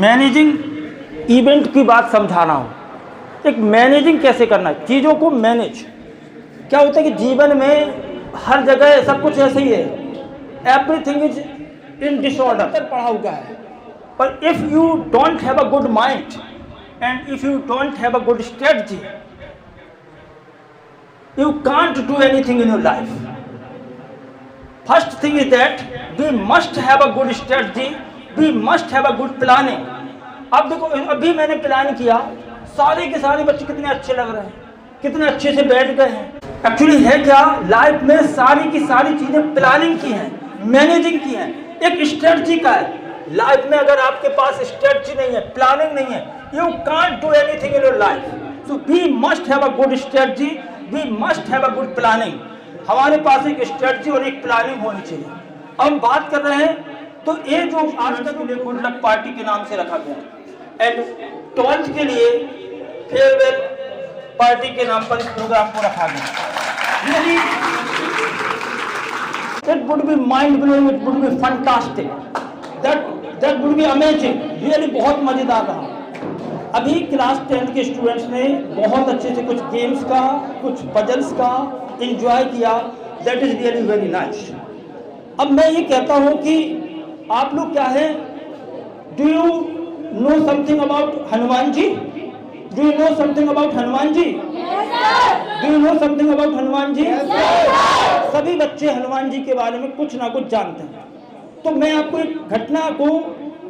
Managing event की बात समझा रहा हूँ। एक मैनेजिंग कैसे करना है, चीज़ों को मैनेज। क्या होता है कि जीवन में हर जगह सब कुछ ऐसे ही है, एवरीथिंग इज इन डिसऑर्डर पड़ा हुआ है। पर if you don't have a good mind and if you don't have a good strategy, you can't do anything in your life. First thing is that we must have a good strategy, we must have a good planning. अब देखो, अभी मैंने plan किया, सारे के सारे बच्चे कितने अच्छे लग रहे हैं, कितने अच्छे से बैठ गए हैं। एक्चुअली है क्या, लाइफ में सारी की सारी चीजें प्लानिंग की हैं, मैनेजिंग की हैं, एक स्ट्रेटजी का है। लाइफ में अगर आपके पास स्ट्रेटजी नहीं है, प्लानिंग नहीं है, you can't do anything in your life. So we must have a good strategy, we must have a good planning. हमारे पास एक स्ट्रेटजी और एक प्लानिंग होनी चाहिए। अब हम बात कर रहे हैं, तो ये जो आज तक गुड लक पार्टी के नाम से रखा गया, एंड 12th के लिए फेयरवेल पार्टी के नाम पर इस प्रोग्राम को रखा गया। It would be mind blowing, it would be fantastic, that would be amazing, really बहुत मजेदार रहा। अभी क्लास 10 के स्टूडेंट्स ने बहुत अच्छे से कुछ गेम्स का, कुछ पजल्स का एंजॉय किया, that is really very nice. अब मैं ये कहता हूँ कि आप लोग क्या है, do you know something about Hanuman ji? Do you know something about Hanuman ji? Do you know something about Hanuman ji? सभी बच्चे हनुमान जी के बारे में कुछ ना कुछ जानते हैं। तो मैं आपको एक घटना को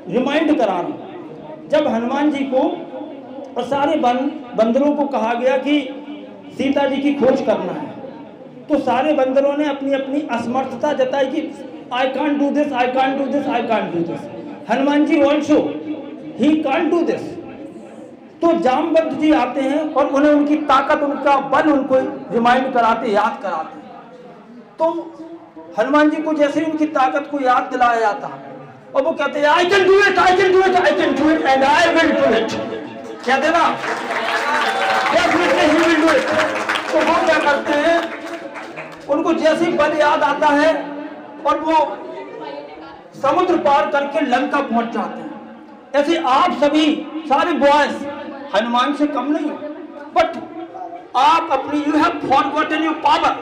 रिमाइंड करा रहा हूँ। जब हनुमान जी को और सारे बंदरों को कहा गया कि सीता जी की खोज करना है, तो सारे बंदरों ने अपनी अपनी असमर्थता जताई कि I can't do this, I can't do this, I can't do this. Hanuman ji also he can't do this. तो जामवंत जी आते हैं और उन्हें उनकी ताकत, उनका बल उनको रिमाइंड कराते, याद कराते। तो हनुमान जी को जैसे ही उनकी ताकत को याद दिलाया जाता और वो कहते हैं I can do it, I can do it, I can do it and I will do it. कहते ना, definitely he will do it. तो वो क्या करते हैं, उनको जैसे ही बल याद आता है और वो समुद्र पार करके लंका पहुंच जाते हैं। ऐसे आप सभी सारे बॉयज हनुमान से कम नहीं हो, बट आप अपनी you have forgotten your power,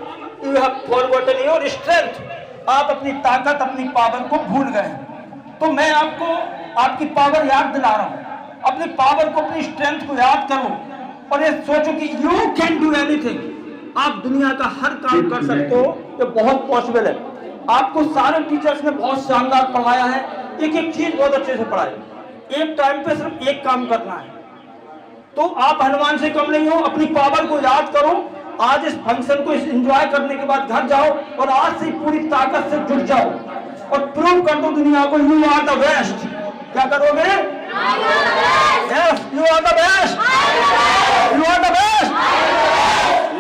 you have forgotten your strength. आप अपनी ताकत, अपनी पावर को भूल गए हैं। तो मैं आपको आपकी पावर याद दिला रहा हूं। अपनी पावर को, अपनी स्ट्रेंथ को याद करो और ये सोचो कि यू कैन डू एनीथिंग। आप दुनिया का हर काम कर सकते हो, ये बहुत पॉसिबल है। आपको सारे टीचर्स ने बहुत शानदार पढ़ाया है, एक एक चीज बहुत अच्छे से पढ़ाई। एक टाइम पे सिर्फ एक काम करना है। तो आप हनुमान से कम नहीं हो, अपनी पावर को याद करो। आज इस फंक्शन को एंजॉय करने के बाद घर जाओ और आज से पूरी ताकत से जुट जाओ और प्रूव कर दो दुनिया को, यू आर द बेस्ट। क्या करोगे? Yes, you are the best. You are the best.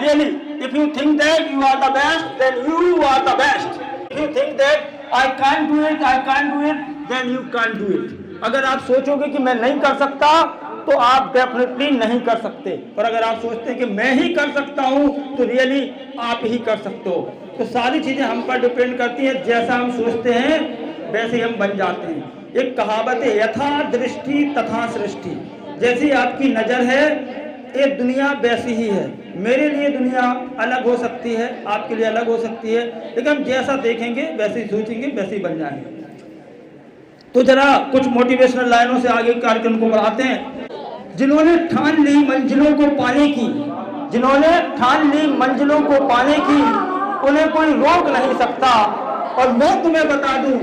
Really, if you think that you are the best, then you are the best. If you think that I can't do it, I can't do it, then you can't do it. अगर आप सोचोगे कि मैं नहीं कर सकता, तो आप डेफिनेटली नहीं कर सकते। पर अगर आप सोचते हैं कि मैं ही कर सकता हूँ, तो रियली आप ही कर सकते हो। तो सारी चीजें हम पर डिपेंड करती हैं, जैसा हम सोचते हैं वैसे हम बन जाते हैं। एक कहावत है, यथा दृष्टि तथा सृष्टि। जैसी आपकी नजर है, ये दुनिया वैसी ही है। मेरे लिए दुनिया अलग हो सकती है, आपके लिए अलग हो सकती है, लेकिन हम जैसा देखेंगे वैसे ही सोचेंगे, वैसे ही बन जाएंगे। तो जरा कुछ मोटिवेशनल लाइनों से आगे कार्यक्रम को बढ़ाते हैं। जिन्होंने ठान ली मंजिलों को पाने की, जिन्होंने ठान ली मंजिलों को पाने की, उन्हें कोई रोक नहीं सकता। और मैं तुम्हें बता दूं,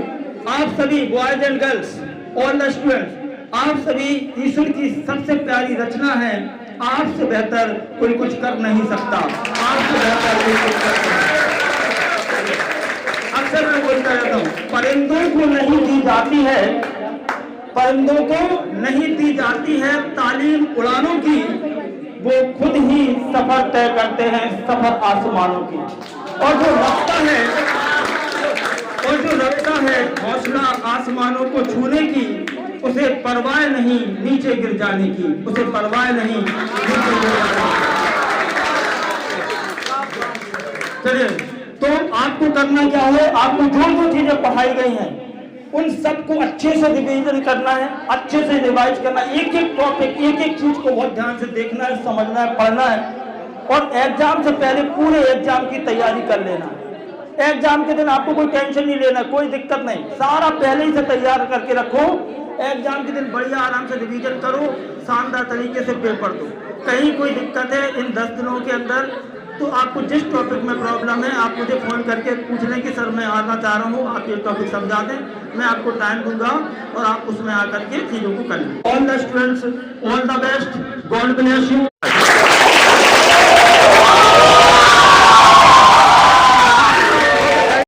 आप सभी boys and girls, all the students, आप सभी ईश्वर की सबसे प्यारी रचना है। आपसे बेहतर कोई कुछ कर नहीं सकता, आपसे बेहतर कोई कुछ कर सकता। अक्सर मैं बोलता रहता हूँ, परिंदों को नहीं दी जाती है, परिंदों को नहीं दी जाती है तालीम उड़ानों की, वो खुद ही सफर तय करते हैं, सफर आसमानों की। और जो रखता है हौसला आसमानों को छूने की, उसे परवाह नहीं नीचे गिर जाने की, उसे परवाह नहीं नीचे गिर जाने की। चलिए, तो आपको करना क्या है, आपको जो जो चीजें पढ़ाई गई हैं उन सबको अच्छे से रिवीजन करना है, अच्छे से रिवाइज करना है, एक एक टॉपिक, एक एक चीज को बहुत ध्यान से देखना है, समझना है, पढ़ना है और एग्जाम से पहले पूरे एग्जाम की तैयारी कर लेना है। एग्जाम के दिन आपको कोई टेंशन नहीं लेना, कोई दिक्कत नहीं, सारा पहले ही से तैयार करके रखो। एग्जाम के दिन बढ़िया आराम से रिवीजन करो, शानदार तरीके से पेपर दो। कहीं कोई दिक्कत है इन 10 दिनों के अंदर तो आपको जिस टॉपिक में प्रॉब्लम है आप मुझे फ़ोन करके पूछ लें कि सर मैं आना चाह रहा हूँ, आप ये टॉपिक समझा दें, मैं आपको टाइम दूंगा और आप उसमें आकर के चीज़ों को कर लें। All the students, all the best, God bless you.